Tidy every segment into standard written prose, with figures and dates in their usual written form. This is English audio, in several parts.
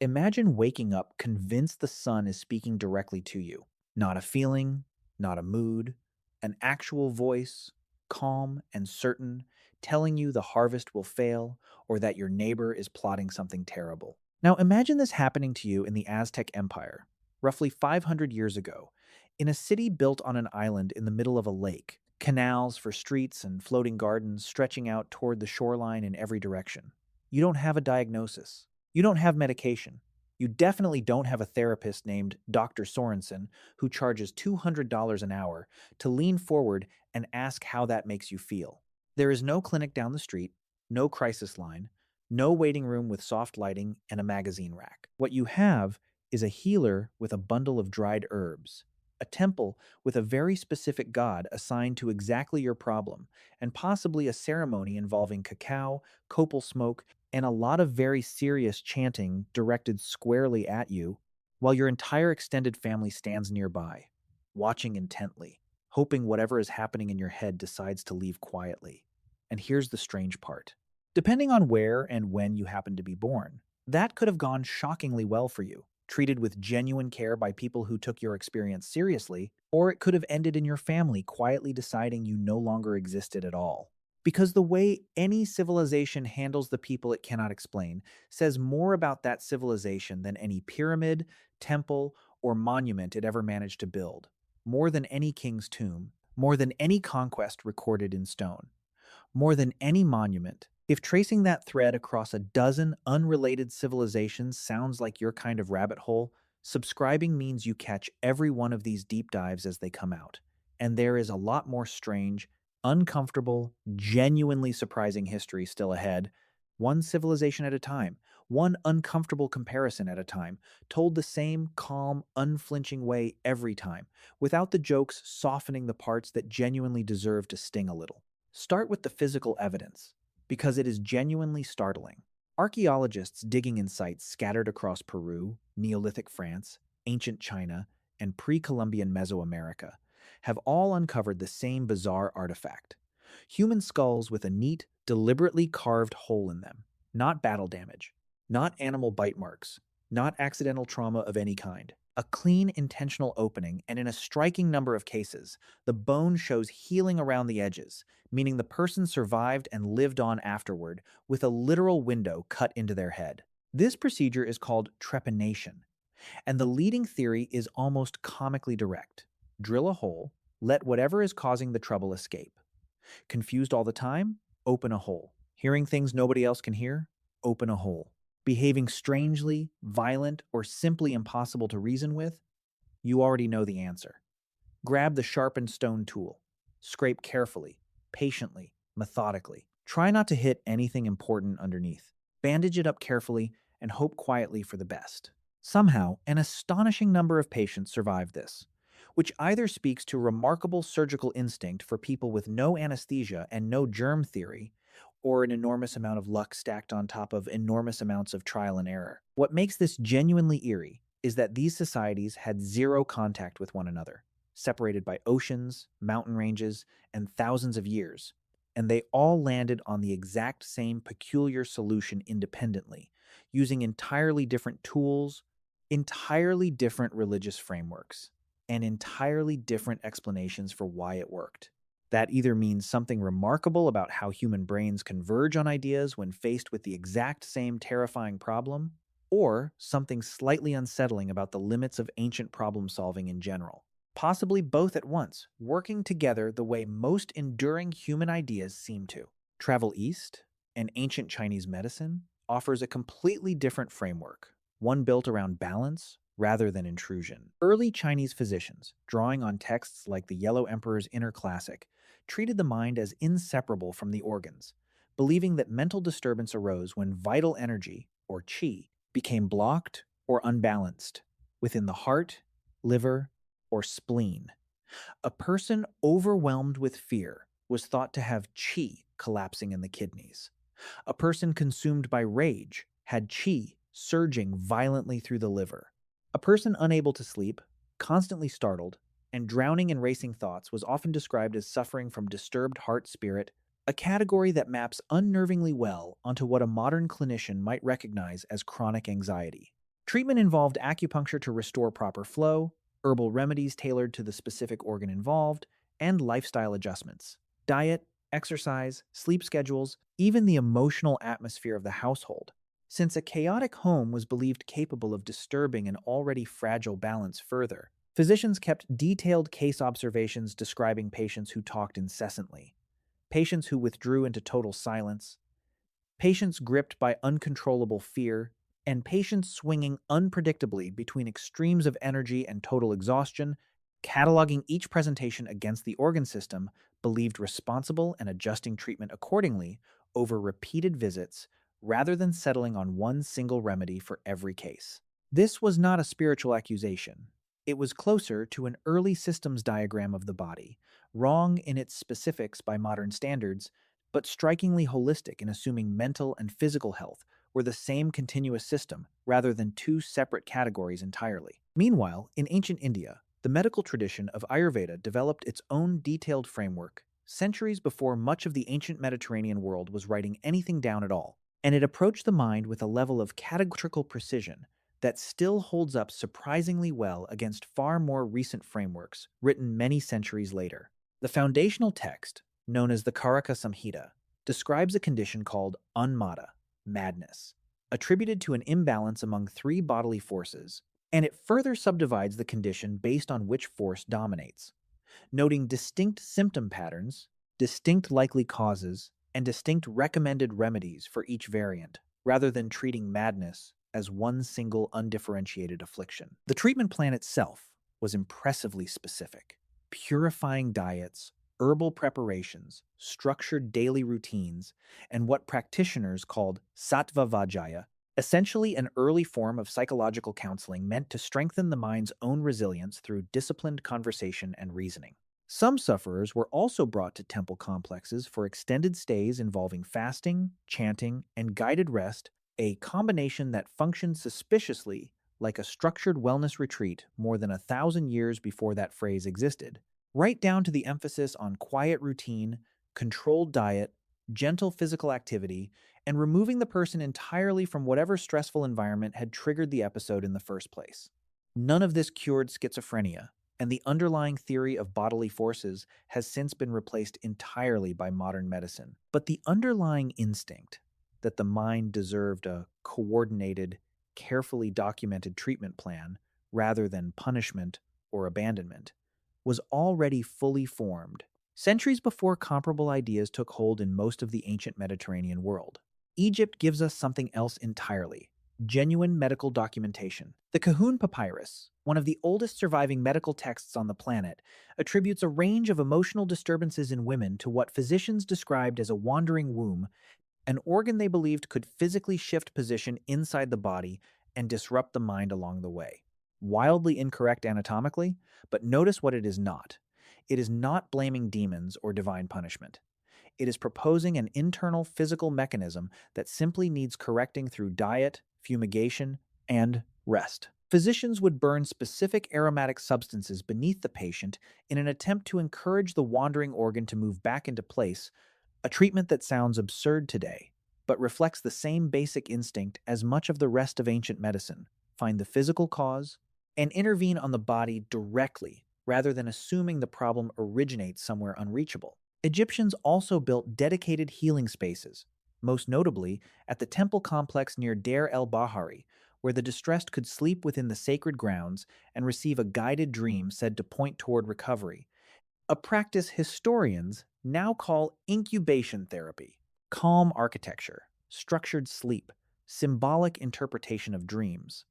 Imagine waking up convinced the sun is speaking directly to you. Not a feeling, not a mood, an actual voice, calm and certain, telling you the harvest will fail or that your neighbor is plotting something terrible. Now imagine this happening to you in the Aztec Empire, roughly 500 years ago, in a city built on an island in the middle of a lake, canals for streets and floating gardens stretching out toward the shoreline in every direction. You don't have a diagnosis. You don't have medication. You definitely don't have a therapist named Dr. Sorensen who charges $200 an hour to lean forward and ask how that makes you feel. There is no clinic down the street, no crisis line, no waiting room with soft lighting and a magazine rack. What you have is a healer with a bundle of dried herbs, a temple with a very specific god assigned to exactly your problem, and possibly a ceremony involving cacao, copal smoke, and a lot of very serious chanting directed squarely at you, while your entire extended family stands nearby, watching intently, hoping whatever is happening in your head decides to leave quietly. And here's the strange part. Depending on where and when you happen to be born, that could have gone shockingly well for you, treated with genuine care by people who took your experience seriously, or it could have ended in your family quietly deciding you no longer existed at all. Because the way any civilization handles the people it cannot explain says more about that civilization than any pyramid, temple, or monument it ever managed to build, more than any king's tomb, more than any conquest recorded in stone, more than any monument. If tracing that thread across a dozen unrelated civilizations sounds like your kind of rabbit hole, subscribing means you catch every one of these deep dives as they come out. And there is a lot more strange, uncomfortable, genuinely surprising history still ahead, one civilization at a time, one uncomfortable comparison at a time, told the same calm, unflinching way every time, without the jokes softening the parts that genuinely deserve to sting a little. Start with the physical evidence, because it is genuinely startling. Archaeologists digging in sites scattered across Peru, Neolithic France, ancient China, and pre-Columbian Mesoamerica have all uncovered the same bizarre artifact. Human skulls with a neat, deliberately carved hole in them. Not battle damage, not animal bite marks, not accidental trauma of any kind. A clean, intentional opening, and in a striking number of cases, the bone shows healing around the edges, meaning the person survived and lived on afterward with a literal window cut into their head. This procedure is called trepanation, and the leading theory is almost comically direct. Drill a hole, let whatever is causing the trouble escape. Confused all the time? Open a hole. Hearing things nobody else can hear? Open a hole. Behaving strangely, violent, or simply impossible to reason with? You already know the answer. Grab the sharpened stone tool. Scrape carefully, patiently, methodically. Try not to hit anything important underneath. Bandage it up carefully and hope quietly for the best. Somehow, an astonishing number of patients survive this, which either speaks to remarkable surgical instinct for people with no anesthesia and no germ theory, or an enormous amount of luck stacked on top of enormous amounts of trial and error. What makes this genuinely eerie is that these societies had zero contact with one another, separated by oceans, mountain ranges, and thousands of years, and they all landed on the exact same peculiar solution independently, using entirely different tools, entirely different religious frameworks, and entirely different explanations for why it worked. That either means something remarkable about how human brains converge on ideas when faced with the exact same terrifying problem, or something slightly unsettling about the limits of ancient problem solving in general. Possibly both at once, working together the way most enduring human ideas seem to. Travel east, and ancient Chinese medicine offers a completely different framework, one built around balance rather than intrusion. Early Chinese physicians, drawing on texts like the Yellow Emperor's Inner Classic, treated the mind as inseparable from the organs, believing that mental disturbance arose when vital energy, or qi, became blocked or unbalanced within the heart, liver, or spleen. A person overwhelmed with fear was thought to have qi collapsing in the kidneys. A person consumed by rage had qi surging violently through the liver. A person unable to sleep, constantly startled, and drowning in racing thoughts was often described as suffering from disturbed heart spirit, a category that maps unnervingly well onto what a modern clinician might recognize as chronic anxiety. Treatment involved acupuncture to restore proper flow, herbal remedies tailored to the specific organ involved, and lifestyle adjustments. Diet, exercise, sleep schedules, even the emotional atmosphere of the household. Since a chaotic home was believed capable of disturbing an already fragile balance further, physicians kept detailed case observations describing patients who talked incessantly, patients who withdrew into total silence, patients gripped by uncontrollable fear, and patients swinging unpredictably between extremes of energy and total exhaustion, cataloging each presentation against the organ system, believed responsible and adjusting treatment accordingly over repeated visits rather than settling on one single remedy for every case. This was not a spiritual accusation. It was closer to an early systems diagram of the body, wrong in its specifics by modern standards, but strikingly holistic in assuming mental and physical health were the same continuous system rather than two separate categories entirely. Meanwhile, in ancient India, the medical tradition of Ayurveda developed its own detailed framework centuries before much of the ancient Mediterranean world was writing anything down at all, and it approached the mind with a level of categorical precision that still holds up surprisingly well against far more recent frameworks written many centuries later. The foundational text, known as the Karaka Samhita, describes a condition called unmata, madness, attributed to an imbalance among three bodily forces, and it further subdivides the condition based on which force dominates, noting distinct symptom patterns, distinct likely causes, and distinct recommended remedies for each variant, rather than treating madness as one single undifferentiated affliction. The treatment plan itself was impressively specific: purifying diets, herbal preparations, structured daily routines, and what practitioners called sattva vajaya, essentially an early form of psychological counseling meant to strengthen the mind's own resilience through disciplined conversation and reasoning. Some sufferers were also brought to temple complexes for extended stays involving fasting, chanting, and guided rest, a combination that functioned suspiciously like a structured wellness retreat more than 1,000 years before that phrase existed, right down to the emphasis on quiet routine, controlled diet, gentle physical activity, and removing the person entirely from whatever stressful environment had triggered the episode in the first place. None of this cured schizophrenia, and the underlying theory of bodily forces has since been replaced entirely by modern medicine. But the underlying instinct that the mind deserved a coordinated, carefully documented treatment plan rather than punishment or abandonment was already fully formed centuries before comparable ideas took hold in most of the ancient Mediterranean world. Egypt gives us something else entirely: genuine medical documentation. The Kahun Papyrus, one of the oldest surviving medical texts on the planet, attributes a range of emotional disturbances in women to what physicians described as a wandering womb, an organ they believed could physically shift position inside the body and disrupt the mind along the way. Wildly incorrect anatomically, but notice what it is not. It is not blaming demons or divine punishment. It is proposing an internal physical mechanism that simply needs correcting through diet, fumigation, and rest. Physicians would burn specific aromatic substances beneath the patient in an attempt to encourage the wandering organ to move back into place, a treatment that sounds absurd today, but reflects the same basic instinct as much of the rest of ancient medicine: find the physical cause and intervene on the body directly rather than assuming the problem originates somewhere unreachable. Egyptians also built dedicated healing spaces, most notably at the temple complex near Deir el-Bahari, where the distressed could sleep within the sacred grounds and receive a guided dream said to point toward recovery, a practice historians now call incubation therapy. Calm architecture, structured sleep, symbolic interpretation of dreams.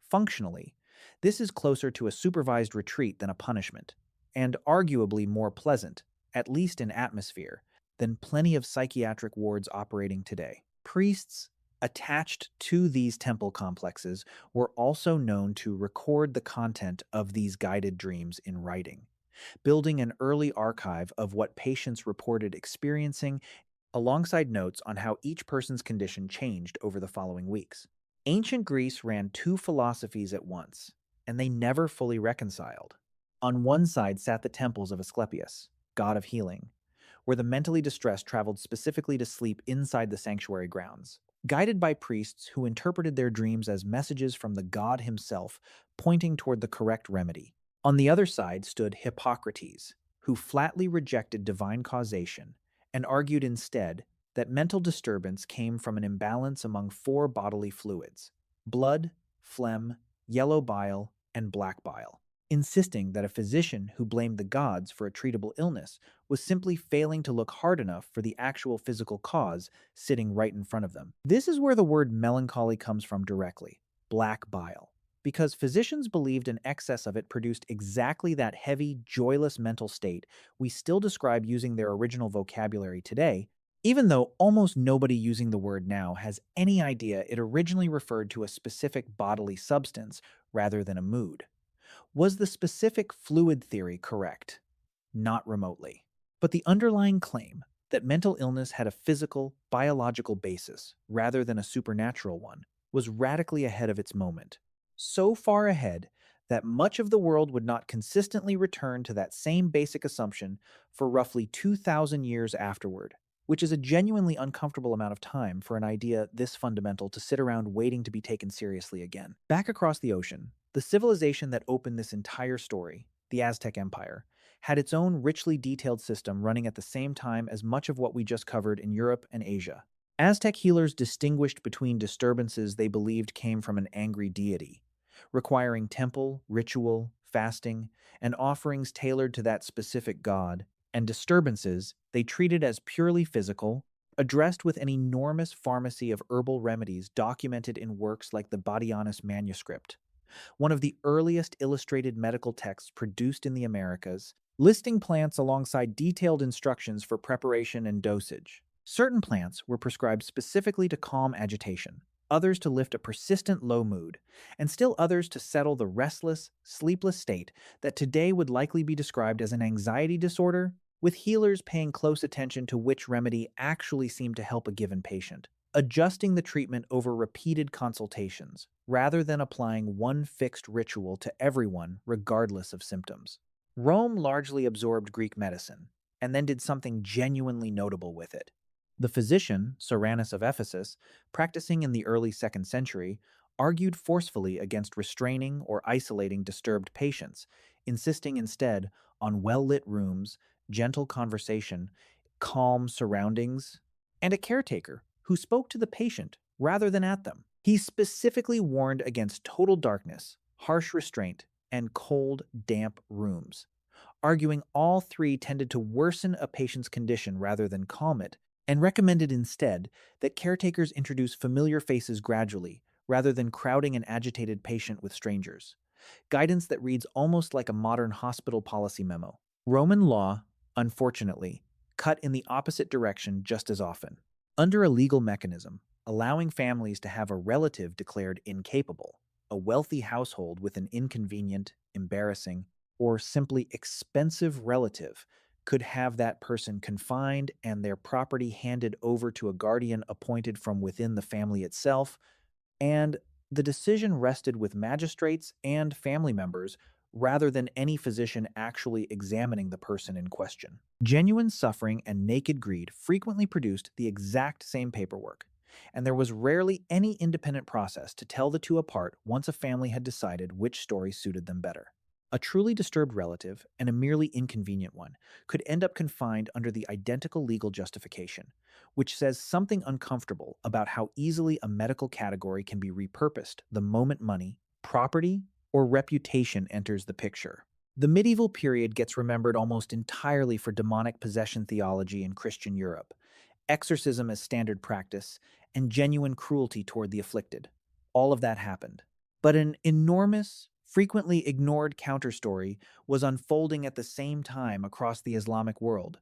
Functionally, this is closer to a supervised retreat than a punishment, and arguably more pleasant, at least in atmosphere, than plenty of psychiatric wards operating today. Priests attached to these temple complexes were also known to record the content of these guided dreams in writing, building an early archive of what patients reported experiencing alongside notes on how each person's condition changed over the following weeks. Ancient Greece ran two philosophies at once, and they never fully reconciled. On one side sat the temples of Asclepius, god of healing, where the mentally distressed traveled specifically to sleep inside the sanctuary grounds. guided by priests who interpreted their dreams as messages from the god himself, pointing toward the correct remedy. On the other side stood Hippocrates, who flatly rejected divine causation and argued instead that mental disturbance came from an imbalance among four bodily fluids: blood, phlegm, yellow bile, and black bile, insisting that a physician who blamed the gods for a treatable illness was simply failing to look hard enough for the actual physical cause sitting right in front of them. This is where the word melancholy comes from directly: black bile, because physicians believed an excess of it produced exactly that heavy, joyless mental state we still describe using their original vocabulary today, even though almost nobody using the word now has any idea it originally referred to a specific bodily substance rather than a mood. Was the specific fluid theory correct? Not remotely. But the underlying claim that mental illness had a physical, biological basis rather than a supernatural one was radically ahead of its moment. So far ahead that much of the world would not consistently return to that same basic assumption for roughly 2,000 years afterward, which is a genuinely uncomfortable amount of time for an idea this fundamental to sit around waiting to be taken seriously again. Back across the ocean, the civilization that opened this entire story, the Aztec Empire, had its own richly detailed system running at the same time as much of what we just covered in Europe and Asia. Aztec healers distinguished between disturbances they believed came from an angry deity, requiring temple, ritual, fasting, and offerings tailored to that specific god, and disturbances they treated as purely physical, addressed with an enormous pharmacy of herbal remedies documented in works like the Badianis manuscript, one of the earliest illustrated medical texts produced in the Americas, listing plants alongside detailed instructions for preparation and dosage. Certain plants were prescribed specifically to calm agitation, others to lift a persistent low mood, and still others to settle the restless, sleepless state that today would likely be described as an anxiety disorder, with healers paying close attention to which remedy actually seemed to help a given patient, adjusting the treatment over repeated consultations, rather than applying one fixed ritual to everyone regardless of symptoms. Rome largely absorbed Greek medicine, and then did something genuinely notable with it. The physician, Cyrannus of Ephesus, practicing in the early 2nd century, argued forcefully against restraining or isolating disturbed patients, insisting instead on well-lit rooms, gentle conversation, calm surroundings, and a caretaker who spoke to the patient rather than at them. He specifically warned against total darkness, harsh restraint, and cold, damp rooms, arguing all three tended to worsen a patient's condition rather than calm it, and recommended instead that caretakers introduce familiar faces gradually rather than crowding an agitated patient with strangers. Guidance that reads almost like a modern hospital policy memo. Roman law, unfortunately, cut in the opposite direction just as often. Under a legal mechanism, allowing families to have a relative declared incapable, a wealthy household with an inconvenient, embarrassing, or simply expensive relative could have that person confined and their property handed over to a guardian appointed from within the family itself, and the decision rested with magistrates and family members rather than any physician actually examining the person in question. Genuine suffering and naked greed frequently produced the exact same paperwork, and there was rarely any independent process to tell the two apart once a family had decided which story suited them better. A truly disturbed relative, and a merely inconvenient one, could end up confined under the identical legal justification, which says something uncomfortable about how easily a medical category can be repurposed the moment money, property, or reputation enters the picture. The medieval period gets remembered almost entirely for demonic possession theology in Christian Europe, exorcism as standard practice, and genuine cruelty toward the afflicted. All of that happened. But an enormous, frequently ignored counterstory was unfolding at the same time across the Islamic world,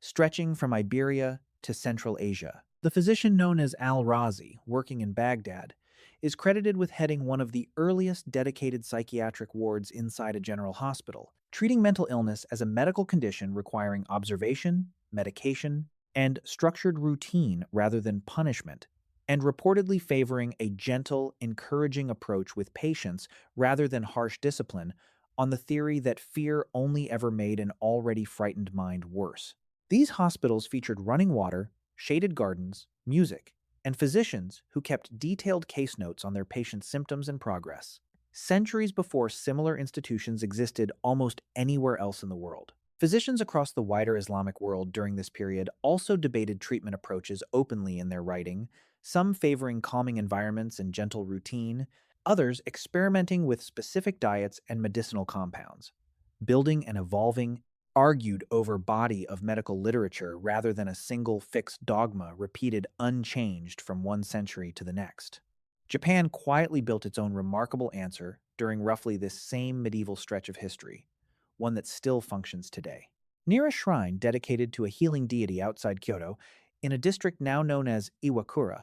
stretching from Iberia to Central Asia. The physician known as al-Razi, working in Baghdad, is credited with heading one of the earliest dedicated psychiatric wards inside a general hospital, treating mental illness as a medical condition requiring observation, medication, and structured routine rather than punishment, and reportedly favoring a gentle, encouraging approach with patients rather than harsh discipline, on the theory that fear only ever made an already frightened mind worse. These hospitals featured running water, shaded gardens, music, and physicians who kept detailed case notes on their patients' symptoms and progress, centuries before similar institutions existed almost anywhere else in the world. Physicians across the wider Islamic world during this period also debated treatment approaches openly in their writing, some favoring calming environments and gentle routine, others experimenting with specific diets and medicinal compounds. Building and evolving argued over body of medical literature rather than a single fixed dogma repeated unchanged from one century to the next. Japan quietly built its own remarkable answer during roughly this same medieval stretch of history, one that still functions today. Near a shrine dedicated to a healing deity outside Kyoto, in a district now known as Iwakura,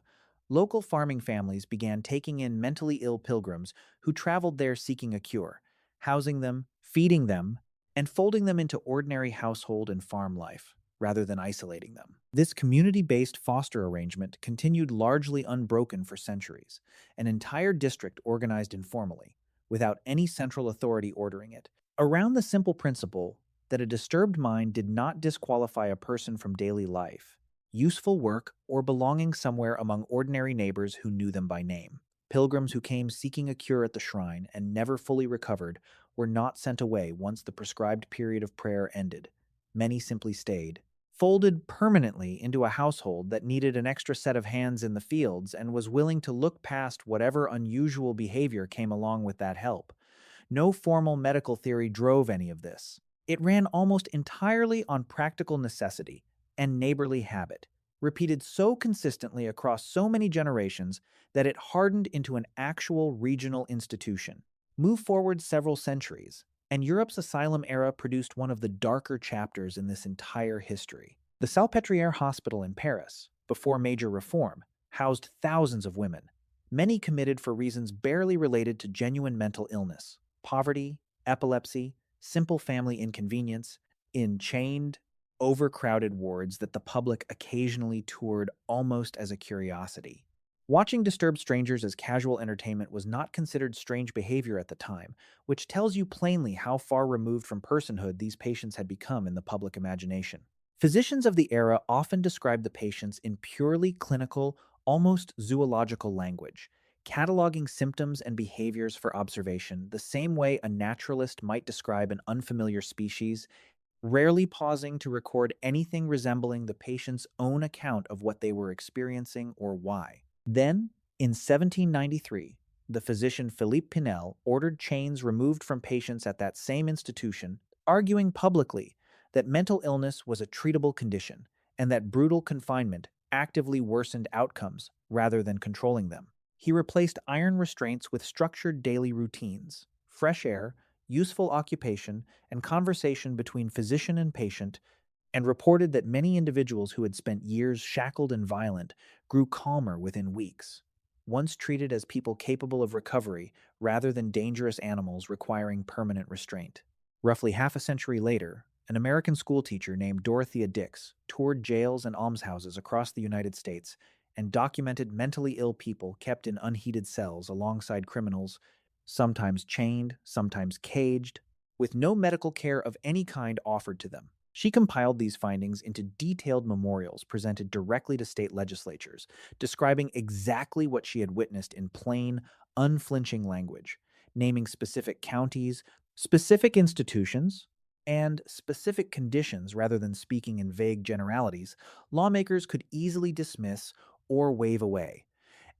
local farming families began taking in mentally ill pilgrims who traveled there seeking a cure, housing them, feeding them, and folding them into ordinary household and farm life, rather than isolating them. This community based foster arrangement continued largely unbroken for centuries, an entire district organized informally, without any central authority ordering it, around the simple principle that a disturbed mind did not disqualify a person from daily life, useful work, or belonging somewhere among ordinary neighbors who knew them by name. Pilgrims who came seeking a cure at the shrine and never fully recovered were not sent away once the prescribed period of prayer ended. Many simply stayed, folded permanently into a household that needed an extra set of hands in the fields and was willing to look past whatever unusual behavior came along with that help. No formal medical theory drove any of this. It ran almost entirely on practical necessity and neighborly habit, repeated so consistently across so many generations that it hardened into an actual regional institution. Move forward several centuries, and Europe's asylum era produced one of the darker chapters in this entire history. The Salpêtrière Hospital in Paris, before major reform, housed thousands of women, many committed for reasons barely related to genuine mental illness, poverty, epilepsy, simple family inconvenience, in chained, overcrowded wards that the public occasionally toured almost as a curiosity. Watching disturbed strangers as casual entertainment was not considered strange behavior at the time, which tells you plainly how far removed from personhood these patients had become in the public imagination. Physicians of the era often described the patients in purely clinical, almost zoological language, cataloging symptoms and behaviors for observation the same way a naturalist might describe an unfamiliar species, rarely pausing to record anything resembling the patient's own account of what they were experiencing or why. Then, in 1793, the physician Philippe Pinel ordered chains removed from patients at that same institution, arguing publicly that mental illness was a treatable condition and that brutal confinement actively worsened outcomes rather than controlling them. He replaced iron restraints with structured daily routines, fresh air, useful occupation, and conversation between physician and patient, and reported that many individuals who had spent years shackled and violent grew calmer within weeks, once treated as people capable of recovery rather than dangerous animals requiring permanent restraint. Roughly half a century later, an American schoolteacher named Dorothea Dix toured jails and almshouses across the United States and documented mentally ill people kept in unheated cells alongside criminals, sometimes chained, sometimes caged, with no medical care of any kind offered to them. She compiled these findings into detailed memorials presented directly to state legislatures, describing exactly what she had witnessed in plain, unflinching language, naming specific counties, specific institutions, and specific conditions rather than speaking in vague generalities lawmakers could easily dismiss or wave away,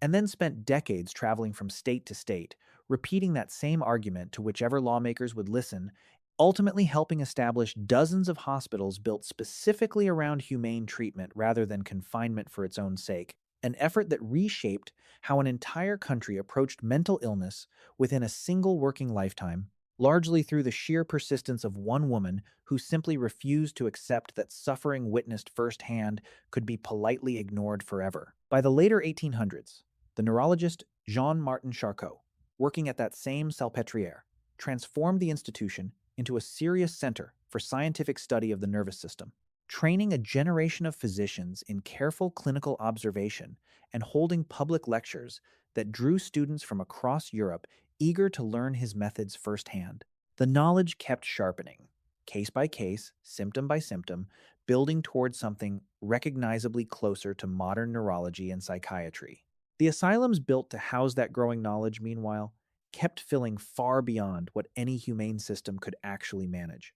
and then spent decades traveling from state to state, repeating that same argument to whichever lawmakers would listen, ultimately helping establish dozens of hospitals built specifically around humane treatment rather than confinement for its own sake, an effort that reshaped how an entire country approached mental illness within a single working lifetime, largely through the sheer persistence of one woman who simply refused to accept that suffering witnessed firsthand could be politely ignored forever. By the later 1800s, the neurologist Jean-Martin Charcot, working at that same Salpêtrière, transformed the institution into a serious center for scientific study of the nervous system, training a generation of physicians in careful clinical observation and holding public lectures that drew students from across Europe eager to learn his methods firsthand. The knowledge kept sharpening, case by case, symptom by symptom, building towards something recognizably closer to modern neurology and psychiatry. The asylums built to house that growing knowledge, meanwhile, kept filling far beyond what any humane system could actually manage.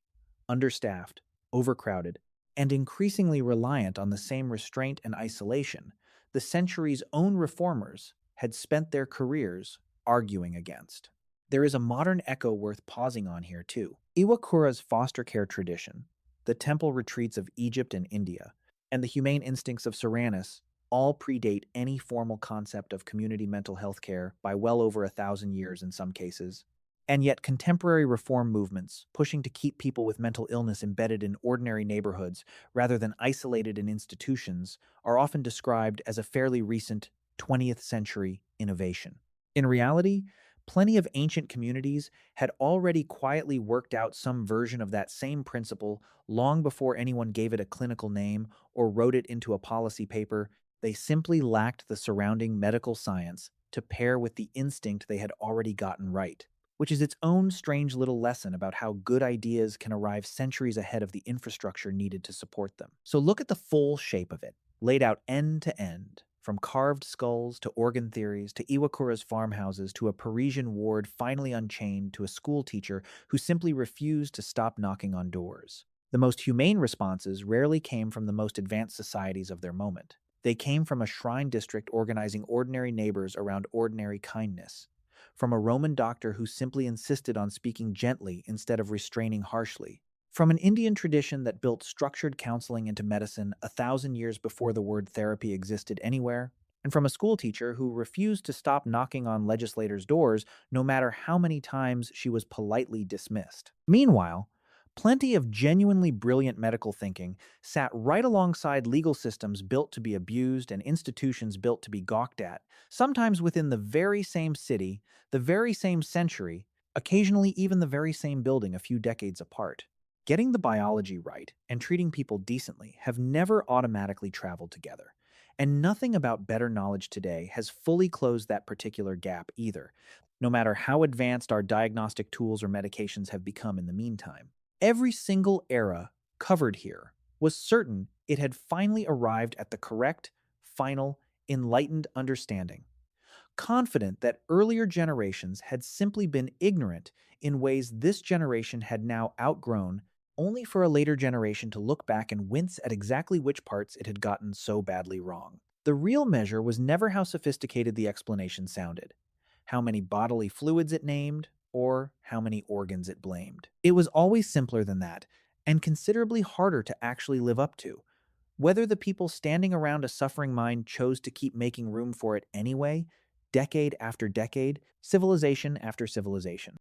Understaffed, overcrowded, and increasingly reliant on the same restraint and isolation the century's own reformers had spent their careers arguing against. There is a modern echo worth pausing on here, too. Iwakura's foster care tradition, the temple retreats of Egypt and India, and the humane instincts of Serranus all predate any formal concept of community mental health care by well over 1,000 years in some cases. And yet, contemporary reform movements, pushing to keep people with mental illness embedded in ordinary neighborhoods rather than isolated in institutions, are often described as a fairly recent 20th century innovation. In reality, plenty of ancient communities had already quietly worked out some version of that same principle long before anyone gave it a clinical name or wrote it into a policy paper. They simply lacked the surrounding medical science to pair with the instinct they had already gotten right, which is its own strange little lesson about how good ideas can arrive centuries ahead of the infrastructure needed to support them. So look at the full shape of it, laid out end to end, from carved skulls to organ theories to Iwakura's farmhouses to a Parisian ward finally unchained to a school teacher who simply refused to stop knocking on doors. The most humane responses rarely came from the most advanced societies of their moment. They came from a shrine district organizing ordinary neighbors around ordinary kindness, from a Roman doctor who simply insisted on speaking gently instead of restraining harshly, from an Indian tradition that built structured counseling into medicine 1,000 years before the word therapy existed anywhere, and from a school teacher who refused to stop knocking on legislators' doors no matter how many times she was politely dismissed. Meanwhile, plenty of genuinely brilliant medical thinking sat right alongside legal systems built to be abused and institutions built to be gawked at, sometimes within the very same city, the very same century, occasionally even the very same building a few decades apart. Getting the biology right and treating people decently have never automatically traveled together. And nothing about better knowledge today has fully closed that particular gap either, no matter how advanced our diagnostic tools or medications have become in the meantime. Every single era covered here was certain it had finally arrived at the correct, final, enlightened understanding, confident that earlier generations had simply been ignorant in ways this generation had now outgrown, only for a later generation to look back and wince at exactly which parts it had gotten so badly wrong. The real measure was never how sophisticated the explanation sounded, how many bodily fluids it named, or how many organs it blamed. It was always simpler than that, and considerably harder to actually live up to. Whether the people standing around a suffering mind chose to keep making room for it anyway, decade after decade, civilization after civilization.